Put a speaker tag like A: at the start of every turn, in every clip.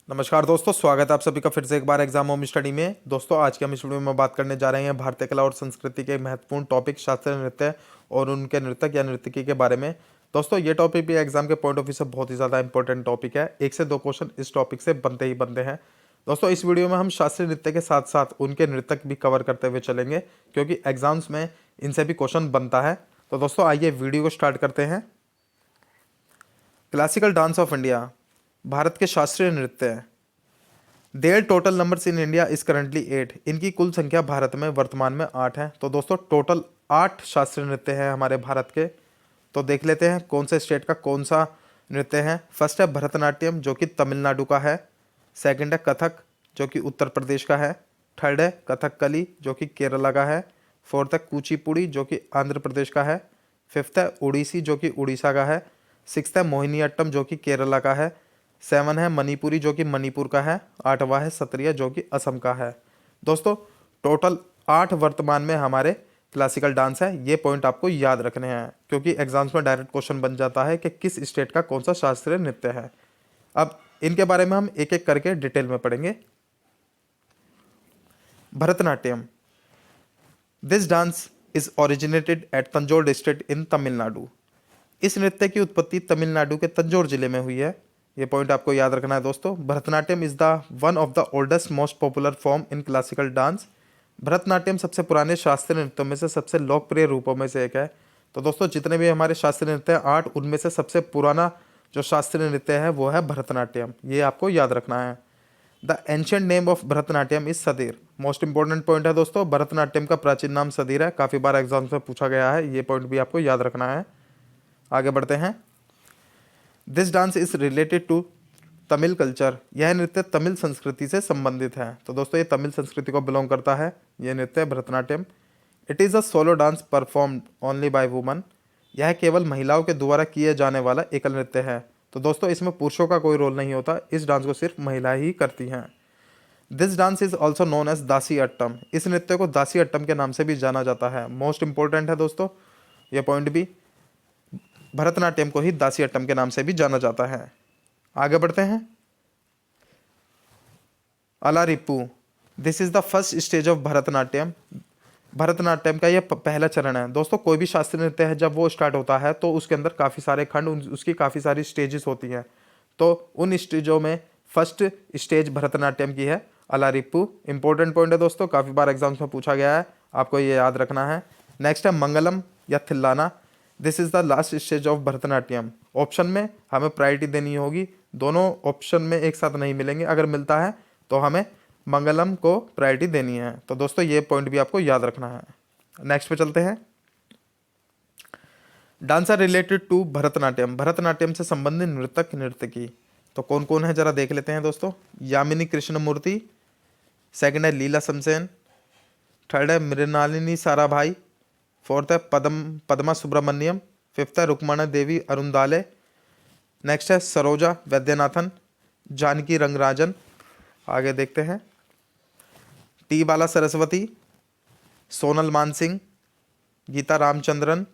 A: नमस्कार दोस्तों, स्वागत है आप सभी का फिर से एक बार एग्जाम होम स्टडी में। दोस्तों, आज के हम इस वीडियो में बात करने जा रहे हैं भारतीय कला और संस्कृति के महत्वपूर्ण टॉपिक शास्त्रीय नृत्य और उनके नर्तक या नर्तकी के बारे में। दोस्तों, ये टॉपिक भी एग्जाम के पॉइंट ऑफ व्यू से बहुत ही ज़्यादा इंपॉर्टेंट टॉपिक है। एक से दो क्वेश्चन इस टॉपिक से बनते ही बनते हैं। दोस्तों, इस वीडियो में हम शास्त्रीय नृत्य के साथ साथ उनके नर्तक भी कवर करते हुए चलेंगे, क्योंकि एग्जाम्स में इनसे भी क्वेश्चन बनता है। तो दोस्तों, आइए वीडियो को स्टार्ट करते हैं। Classical dance of India, Bharat के शास्त्रीय नृत्य हैं। Their total numbers in India is currently 8। इनकी कुल संख्या भारत में वर्तमान में 8 है। तो दोस्तों, टोटल 8 शास्त्रीय नृत्य हैं हमारे भारत के। तो देख लेते हैं कौन से स्टेट का कौन सा नृत्य है। फर्स्ट है भरतनाट्यम, जो कि तमिलनाडु का है। सेकंड है कथक, जो कि उत्तर प्रदेश का है। थर्ड है कथकली, जो कि केरला का है। फोर्थ है कुचिपुड़ी, जो कि आंध्र प्रदेश का है। फिफ्थ है ओडिसी, जो कि उड़ीसा का है। सिक्स्थ है मोहिनीअट्टम, जो कि केरला का है। सेवन है मणिपुरी, जो कि मणिपुर का है। आठवां है सत्रिया, जो कि असम का है। दोस्तों, टोटल 8 वर्तमान में हमारे क्लासिकल डांस है। ये पॉइंट आपको याद रखने हैं, क्योंकि एग्जाम्स में डायरेक्ट क्वेश्चन बन जाता है कि किस स्टेट का कौन सा शास्त्रीय नृत्य है। अब इनके बारे में हम एक एक करके डिटेल में पढ़ेंगे। Bharatanatyam, this dance is originated at Tanjore district in Tamil Nadu. इस नृत्य की उत्पत्ति तमिलनाडु के तंजौर जिले में हुई है। ये पॉइंट आपको याद रखना है दोस्तों। Bharatanatyam is the one of the oldest most popular form in classical dance. Bharatanatyam सबसे पुराने शास्त्रीय नृत्यों में से सबसे लोकप्रिय रूपों में से एक है। तो दोस्तों, जितने भी हमारे शास्त्रीय नृत्य हैं 8, उनमें से सबसे पुराना जो शास्त्रीय नृत्य है वो है भरतनाट्यम। ये आपको याद रखना है। The ancient name of Bharatanatyam is Sadir. Most important point है दोस्तों, भरतनाट्यम का प्राचीन नाम सदीर है। काफ़ी बार एग्जाम में पूछा गया है, ये पॉइंट भी आपको याद रखना है। आगे बढ़ते हैं। This dance is related to Tamil culture. यह नृत्य तमिल संस्कृति से संबंधित है। तो दोस्तों, ये तमिल संस्कृति को बिलोंग करता है ये नृत्य Bharatanatyam. It is a solo dance performed only by woman. यह केवल महिलाओं के द्वारा किए जाने वाला एकल नृत्य है। तो दोस्तों, इसमें पुरुषों का कोई रोल नहीं होता। इस डांस को सिर्फ महिला ही करती हैं। This dance is also known as Dasi Attam. इस नृत्य को दासी अट्टम के नाम से भी जाना जाता है। मोस्ट इंपॉर्टेंट है दोस्तों ये पॉइंट भी। भरतनाट्यम को ही दासी अट्टम के नाम से भी जाना जाता है। आगे बढ़ते हैं। Alarippu, this is the first stage of Bharatanatyam. Bharatanatyam का यह पहला चरण है। दोस्तों, कोई भी शास्त्रीय नृत्य है जब वो स्टार्ट होता है तो उसके अंदर काफ़ी सारे खंड, उसकी काफ़ी सारी स्टेजेस होती हैं। तो उन स्टेजों में फर्स्ट स्टेज भरतनाट्यम की है अलारिप्पू। इंपॉर्टेंट पॉइंट है दोस्तों, काफ़ी बार एग्जाम्स में पूछा गया है, आपको ये याद रखना है। नेक्स्ट है मंगलम या Thillana. This is the last stage of Bharatanatyam. Option में हमें प्रायोरिटी देनी होगी, दोनों ऑप्शन में एक साथ नहीं मिलेंगे। अगर मिलता है तो हमें मंगलम को प्रायोरिटी देनी है। तो दोस्तों, ये पॉइंट भी आपको याद रखना है। नेक्स्ट पे चलते हैं। Dancer related to Bharatanatyam. Bharatanatyam से संबंधित नृतक नर्तकी तो कौन कौन है जरा देख लेते हैं दोस्तों। यामिनी कृष्णमूर्ति, सेकंड है लीला समसेन, थर्ड है मृणालिनी साराभाई, फोर्थ है पद्मा सुब्रमण्यम, फिफ्थ है रुक्माना देवी अरुंदाले, नेक्स्ट है सरोजा वैद्यनाथन, जानकी रंगराजन। आगे देखते हैं। टी बाला सरस्वती, सोनल मानसिंह, गीता रामचंद्रन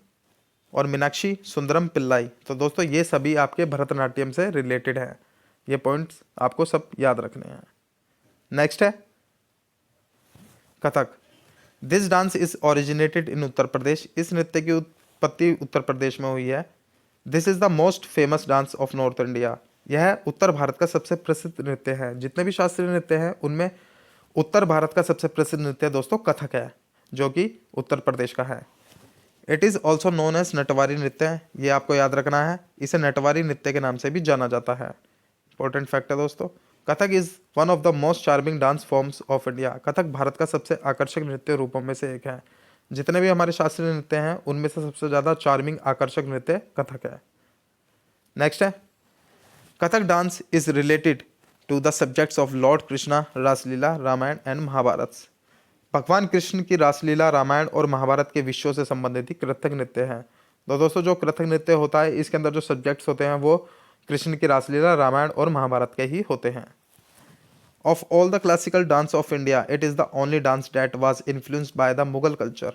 A: और मीनाक्षी सुंदरम पिल्लाई। तो दोस्तों, ये सभी आपके भरतनाट्यम से रिलेटेड हैं। ये पॉइंट्स आपको सब याद रखने हैं। नेक्स्ट है Kathak. This dance is originated in Uttar Pradesh. इस नृत्य की उत्पत्ति उत्तर प्रदेश में हुई है। This is the most famous dance of north India. यह उत्तर भारत का सबसे प्रसिद्ध नृत्य है। जितने भी शास्त्रीय नृत्य हैं उनमें उत्तर भारत का सबसे प्रसिद्ध नृत्य दोस्तों कथक है, जो कि उत्तर प्रदेश का है। It is also known as Natwari नृत्य। ये आपको याद रखना है, इसे नटवारी नृत्य के नाम से भी जाना जाता है। इंपॉर्टेंट फैक्ट है दोस्तों। Kathak is one of the most charming dance forms of India. Kathak Bharat का सबसे आकर्षक नृत्य रूपों में से एक है। जितने भी हमारे शास्त्रीय नृत्य हैं उनमें से सबसे ज़्यादा चार्मिंग आकर्षक नृत्य कथक है। नेक्स्ट है Kathak dance is related to the subjects of lord Krishna, Raslila, Ramayana and Mahabharata. भगवान कृष्ण की रासलीला, रामायण और महाभारत के विषयों से संबंधित ही कथक नृत्य है। तो दोस्तों, जो कथक नृत्य होता है इसके अंदर जो सब्जेक्ट्स होते हैं वो कृष्ण की रासलीला, रामायण और महाभारत के ही होते हैं। Of all the classical dance of India, it is the only dance that was influenced by the Mughal culture.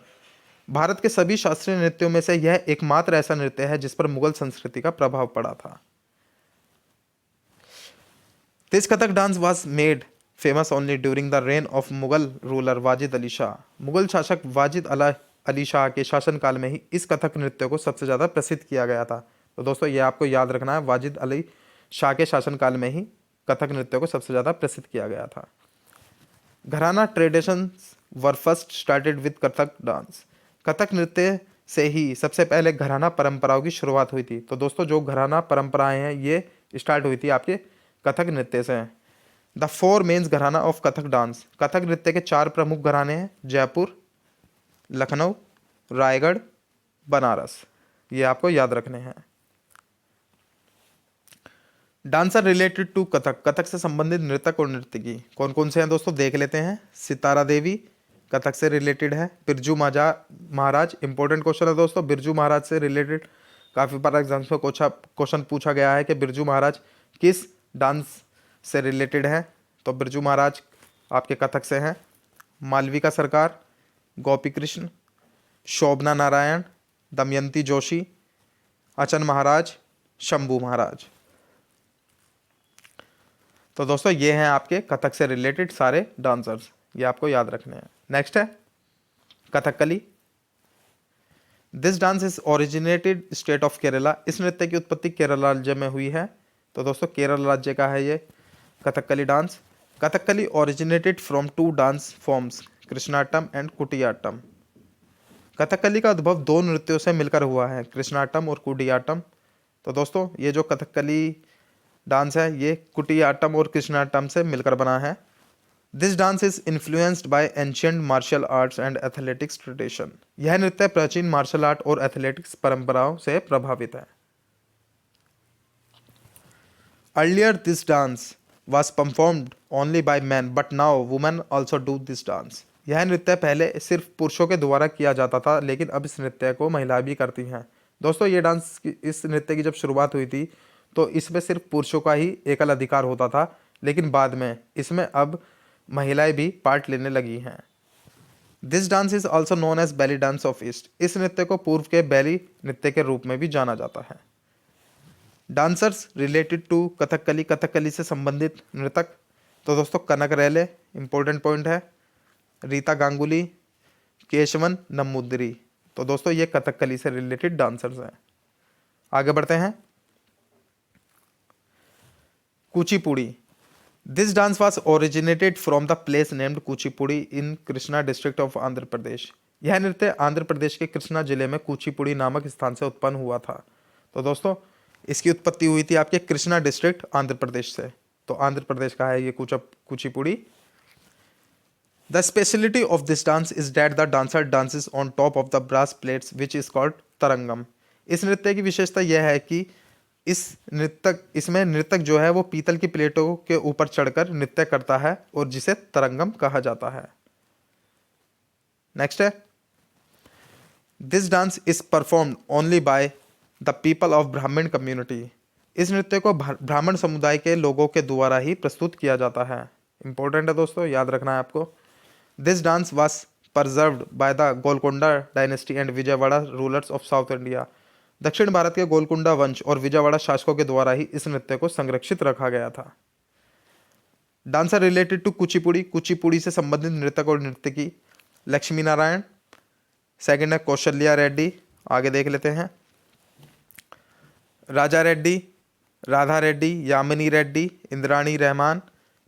A: Bharat के सभी शास्त्रीय नृत्यों में से यह एकमात्र ऐसा नृत्य है जिस पर मुगल संस्कृति का प्रभाव पड़ा था। This Kathak dance was made famous only during the rain of Mughal ruler Wajid Ali Shah. Mughal शासक वाजिद अली शाह के शासनकाल में ही इस कथक नृत्य को सबसे ज़्यादा प्रसिद्ध किया गया था। तो दोस्तों ये आपको याद रखना है, वाजिद अली शाह के शासनकाल में ही कथक नृत्य को सबसे ज़्यादा प्रसिद्ध किया गया था। घराना traditions were first started with Kathak dance. Kathak नृत्य से ही सबसे पहले घराना परंपराओं की शुरुआत हुई थी। तो दोस्तों जो घराना परंपराएं हैं ये स्टार्ट हुई थी आपके कथक नृत्य से। द फोर मेन्स घराना ऑफ कथक डांस। कथक नृत्य के 4 प्रमुख घराने हैं, जयपुर, लखनऊ, रायगढ़, बनारस। ये आपको याद रखने हैं। Dancer related to Kathak. Kathak से संबंधित नृतक और नर्तकी कौन कौन से हैं दोस्तों, देख लेते हैं। सितारा देवी कथक से रिलेटेड है। बिरजू महाराज, इंपॉर्टेंट क्वेश्चन है दोस्तों, बिरजू महाराज से रिलेटेड काफ़ी बार एग्जाम्स में क्वेश्चन पूछा गया है कि बिरजू महाराज किस डांस से रिलेटेड है। तो बिरजू महाराज आपके कथक से हैं। मालविका सरकार, गोपी कृष्ण, शोभना नारायण, दमयंती जोशी, अचन महाराज, शंभू महाराज। तो दोस्तों ये हैं आपके कथक से रिलेटेड सारे डांसर्स, ये आपको याद रखने हैं। नेक्स्ट है Kathakali. This dance is originated state of Kerala. इस नृत्य की उत्पत्ति केरल राज्य में हुई है। तो दोस्तों केरल राज्य का है ये Kathakali dance. Kathakali originated from 2 dance forms, Krishnanattam and Kutiyattam. Kathakali का उद्भव 2 नृत्यों से मिलकर हुआ है, कृष्णाटम और कुटियाट्टम। तो दोस्तों ये जो कथकली डांस है ये कुटियाट्टम और कृष्णाटम से मिलकर बना है। This dance is influenced by ancient martial arts and athletics tradition. यह नृत्य प्राचीन मार्शल आर्ट और एथलेटिक्स परंपराओं से प्रभावित है। Earlier this dance was performed only by men but now women also do this dance। यह नृत्य पहले सिर्फ पुरुषों के द्वारा किया जाता था, लेकिन अब इस नृत्य को महिलाएं भी करती हैं। दोस्तों ये डांस इस नृत्य की जब शुरुआत हुई थी तो इसमें सिर्फ पुरुषों का ही एकल अधिकार होता था, लेकिन बाद में इसमें अब महिलाएं भी पार्ट लेने लगी हैं। This dance is also known as belly dance of east. इस नृत्य को पूर्व के बैली नृत्य के रूप में भी जाना जाता है। Dancers related to Kathakali. Kathakali से संबंधित नृतक तो दोस्तों कनक रेले इंपॉर्टेंट पॉइंट है, रीता गांगुली, केशवन नम्मुद्री। तो दोस्तों ये कथकली से रिलेटेड डांसर्स हैं। आगे बढ़ते हैं Kuchipudi. This dance was originated from the place named Kuchipudi in Krishna district of Andhra Pradesh. यह नृत्य आंध्र प्रदेश के कृष्णा जिले में कुचिपुड़ी नामक स्थान से उत्पन्न हुआ था। तो दोस्तों इसकी उत्पत्ति हुई थी आपके कृष्णा डिस्ट्रिक्ट आंध्र प्रदेश से। तो आंध्र प्रदेश का है ये Kuchipudi. The speciality of this dance is that the dancer dances on top of the brass plates which is called Tarangam. इस नृत्य की विशेषता यह है कि इसमें नृतक जो है वो पीतल की प्लेटों के ऊपर चढ़कर नृत्य करता है और जिसे तरंगम कहा जाता है। नेक्स्ट है this dance is performed only by the people of ब्राह्मण कम्युनिटी। इस नृत्य को ब्राह्मण समुदाय के लोगों के द्वारा ही प्रस्तुत किया जाता है। इंपॉर्टेंट है दोस्तों, याद रखना है आपको। This dance was preserved by the Golconda dynasty and Vijayawada rulers of south India. दक्षिण भारत के गोलकुंडा वंश और विजयवाड़ा शासकों के द्वारा ही इस नृत्य को संरक्षित रखा गया था। Dancer related to Kuchipudi. Kuchipudi से संबंधित नृतक और नर्तकी लक्ष्मी नारायण, सेकंड है कौशल्या रेड्डी, आगे देख लेते हैं राजा रेड्डी, राधा रेड्डी, यामिनी रेड्डी, इंद्राणी रहमान,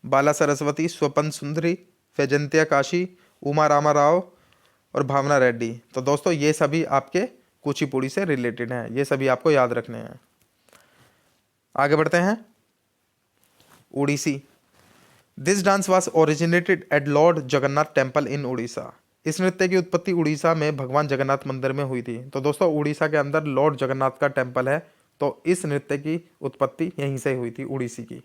A: बाला सरस्वती, स्वपन सुंदरी, फैजंतिया काशी, उमा रामा राव और भावना रेड्डी। तो दोस्तों ये सभी आपके कुचिपुड़ी से रिलेटेड हैं, ये सभी आपको याद रखने हैं। आगे बढ़ते हैं Odissi. This dance was originated at lord Jagannath temple in Orissa. इस नृत्य की उत्पत्ति उड़ीसा में भगवान जगन्नाथ मंदिर में हुई थी। तो दोस्तों उड़ीसा के अंदर लॉर्ड जगन्नाथ का टेम्पल है, तो इस नृत्य की उत्पत्ति यहीं से हुई थी, उड़ीसी की।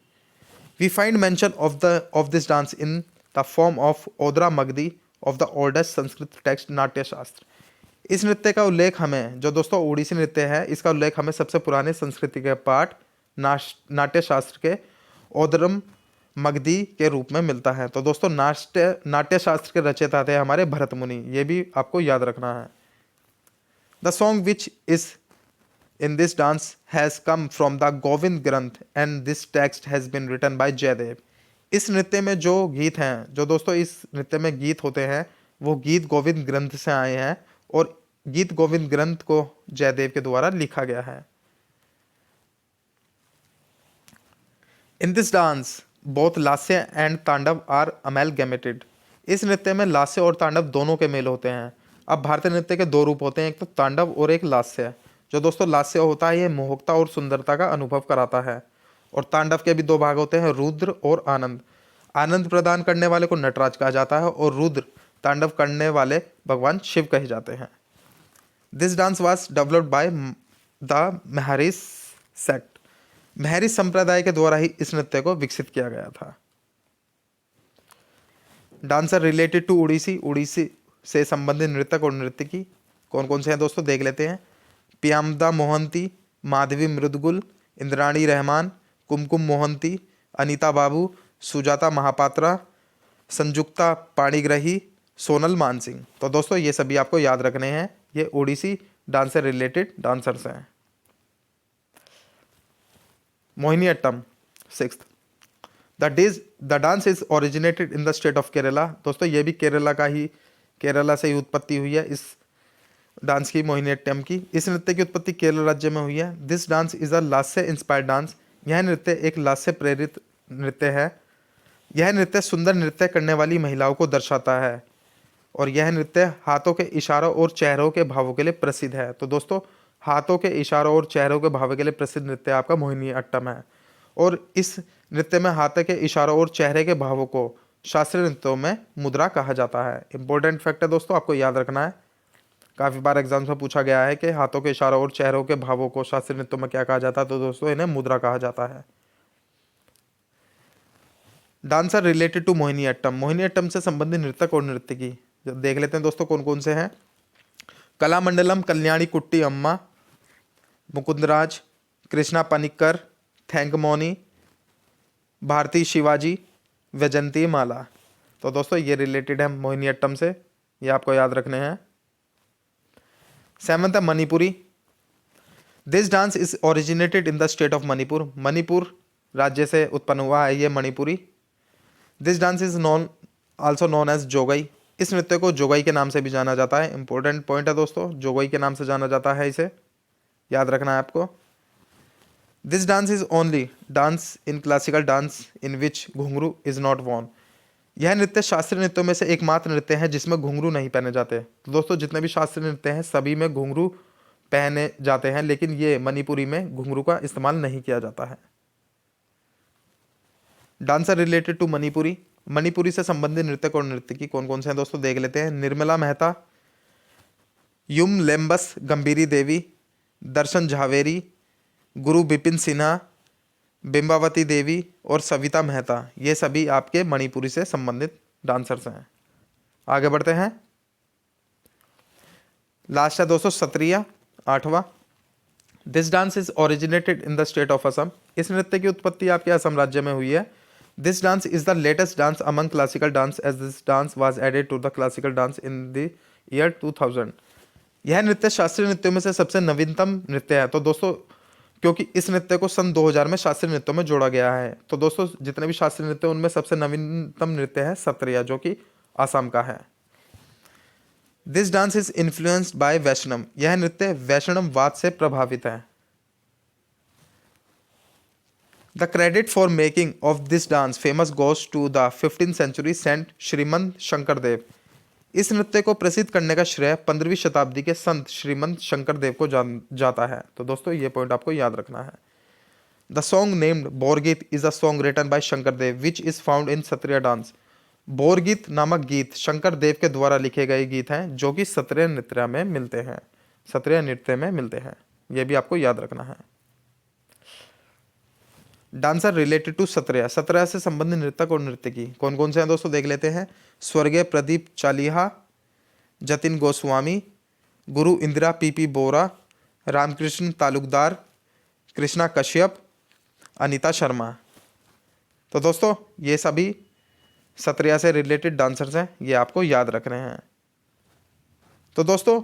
A: We find mention of this dance in the form of Odra Magadhi of the oldest Sanskrit text Natya Shastra. इस नृत्य का उल्लेख हमें, जो दोस्तों उड़ीसी नृत्य है, इसका उल्लेख हमें सबसे पुराने संस्कृति के पाठ नाट्य शास्त्र के ओदरम मगधी के रूप में मिलता है। तो दोस्तों नाट्य शास्त्र के रचयिता थे हमारे भरत मुनि, ये भी आपको याद रखना है। The song which is in this dance has come from the Govind Granth and this text has been written by Jayadev. इस नृत्य में जो गीत हैं, जो दोस्तों इस नृत्य में गीत होते हैं, वो गीत गोविंद ग्रंथ से आए हैं और गीत गोविंद ग्रंथ को जयदेव के द्वारा लिखा गया है। In this dance both lasya and tandava are amalgamated. इस नृत्य में लास्य और तांडव दोनों के मेल होते हैं। अब भारतीय नृत्य के दो रूप होते हैं, एक तो तांडव और एक लास्य। जो दोस्तों लास्य होता है, ये मोहकता और सुंदरता का अनुभव कराता है, और तांडव के भी दो भाग होते हैं, रुद्र और आनंद। आनंद प्रदान करने वाले को नटराज कहा जाता है और रुद्र तांडव करने वाले भगवान शिव कहे जाते हैं। This dance was developed by the Mahari sect. Mahari संप्रदाय के द्वारा ही इस नृत्य को विकसित किया गया था। Dancer related to Odissi. Odissi से संबंधित नृतक और नर्तकी कौन कौन से हैं दोस्तों, देख लेते हैं। प्यामदा मोहंती, माधवी मृदगुल, इंद्राणी रहमान, कुमकुम मोहंती, अनीता बाबू, सुजाता महापात्रा, संजुक्ता पाणिग्रही, सोनल मानसिंह। तो दोस्तों ये सभी आपको याद रखने हैं, ये ओडिसी डांस से रिलेटेड डांसर्स हैं। Mohiniyattam 6th। The dance is originated in the state of Kerala. दोस्तों ये भी केरला से ही उत्पत्ति हुई है इस डांस की, मोहिनीअट्टम की। इस नृत्य की उत्पत्ति केरल राज्य में हुई है। This dance is a lasya inspired dance. यह नृत्य एक लास्य प्रेरित नृत्य है। यह नृत्य सुंदर नृत्य करने वाली महिलाओं को दर्शाता है और यह नृत्य हाथों के इशारों और चेहरों के भावों के लिए प्रसिद्ध है। तो दोस्तों हाथों के इशारों और चेहरों के भावों के लिए प्रसिद्ध नृत्य आपका मोहिनीअट्टम है, और इस नृत्य में हाथ के इशारों और चेहरे के भावों को शास्त्रीय नृत्यों में मुद्रा कहा जाता है। इंपॉर्टेंट फैक्ट है दोस्तों, आपको याद रखना है, काफ़ी बार एग्जाम में पूछा गया है कि हाथों के इशारों और चेहरों के भावों को शास्त्रीय नृत्यों में क्या कहा जाता है, तो दोस्तों इन्हें मुद्रा कहा जाता है। Dancer related to Mohiniattam. Mohiniattam से संबंधित नृतक और नर्तकी देख लेते हैं दोस्तों कौन कौन से हैं। कलामंडलम कल्याणी कुट्टी अम्मा, मुकुंदराज, कृष्णा पनिक्कर, थैंकमोनी, भारती शिवाजी, वैजंती माला। तो दोस्तों ये रिलेटेड है मोहिनीअट्टम से, ये आपको याद रखने हैं। 7th है Manipuri. This dance is originated in the state of Manipur. Manipur राज्य से उत्पन्न हुआ है ये Manipuri. This dance is also known as Jogai. इस नृत्य को जोगई के नाम से भी जाना जाता है। इंपॉर्टेंट पॉइंट है दोस्तों, जोगई के नाम से जाना जाता है, इसे याद रखना है आपको। This dance is only dance in classical dance in which ghungroo is not Warne. यह नृत्य शास्त्रीय नृत्यों में से एकमात्र नृत्य है जिसमें घुंघरू नहीं पहने जाते। तो दोस्तों जितने भी शास्त्रीय नृत्य हैं सभी में घुंघरू पहने जाते हैं, लेकिन ये मणिपुरी में घुंघरू का इस्तेमाल नहीं किया जाता है। Dancer related to Manipuri. Manipuri से संबंधित नृतक और नर्तकी कौन कौन से हैं दोस्तों, देख लेते हैं। निर्मला मेहता, युम लेम्बस गंभीरी देवी, दर्शन झावेरी, गुरु बिपिन सिन्हा, बिंबावती देवी और सविता मेहता। ये सभी आपके मणिपुरी से संबंधित डांसर्स हैं। आगे बढ़ते हैं। लास्ट है दोस्तों सत्रिया 8वां। This dance is originated in the state of Assam. इस नृत्य की उत्पत्ति आपके असम राज्य में हुई है। This dance is the latest dance among classical dance as this dance was added to the classical dance in the year 2000। यह नृत्य शास्त्रीय नृत्यों में से सबसे नवीनतम नृत्य है। तो दोस्तों क्योंकि इस नृत्य को सन 2000 में शास्त्रीय नृत्यों में जोड़ा गया है, तो दोस्तों जितने भी शास्त्रीय नृत्य उनमें सबसे नवीनतम नृत्य है सत्रिया, जो कि आसाम का है। This dance is influenced by Vaishnav. यह नृत्य वैष्णववाद से प्रभावित है। The credit for making of this dance famous goes to the 15th century saint Shrimanta Sankardev. इस नृत्य को प्रसिद्ध करने का श्रेय 15वीं शताब्दी के संत श्रीमंत शंकरदेव को जाता है। तो दोस्तों ये पॉइंट आपको याद रखना है। The song named Borgeet is a song written by Sankardev which is found in Sattriya dance. Borgeet नामक गीत शंकरदेव के द्वारा लिखे गए गीत हैं जो कि सत्रिया नृत्य में मिलते हैं, सत्रिया नृत्य में मिलते हैं। यह भी आपको याद रखना है। Dancer related to Sattriya. Sattriya से संबंधित नृतक और नर्तकी कौन कौन से हैं दोस्तों, देख लेते हैं। स्वर्गीय प्रदीप चालिहा, जतिन गोस्वामी, गुरु इंदिरा पीपी बोरा, रामकृष्ण तालुकदार, कृष्णा कश्यप, अनीता शर्मा। तो दोस्तों ये सभी सत्रिया से रिलेटेड डांसर्स हैं, ये आपको याद रखने हैं। तो दोस्तों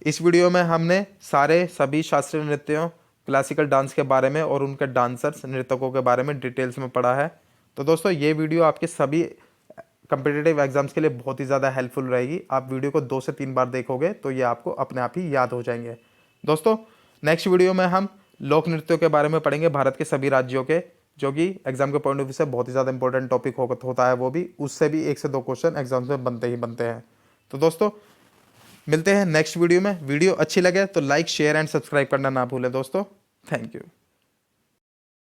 A: इस वीडियो में हमने सभी शास्त्रीय नृत्यों क्लासिकल डांस के बारे में और उनके डांसर्स नृतकों के बारे में डिटेल्स में पढ़ा है। तो दोस्तों ये वीडियो आपके सभी कम्पिटिटिव एग्जाम्स के लिए बहुत ही ज़्यादा हेल्पफुल रहेगी। आप वीडियो को 2 से 3 बार देखोगे तो ये आपको अपने आप ही याद हो जाएंगे। दोस्तों नेक्स्ट वीडियो में हम लोक नृत्यों के बारे में पढ़ेंगे, भारत के सभी राज्यों के, जो कि एग्जाम के पॉइंट ऑफ व्यू से बहुत ही ज़्यादा इंपॉर्टेंट टॉपिक होता है। वो भी उससे भी 1 से 2 क्वेश्चन एग्जाम्स में बनते ही बनते हैं। तो दोस्तों मिलते हैं नेक्स्ट वीडियो में। वीडियो अच्छी लगे तो लाइक शेयर एंड सब्सक्राइब करना ना भूलें दोस्तों। Thank you.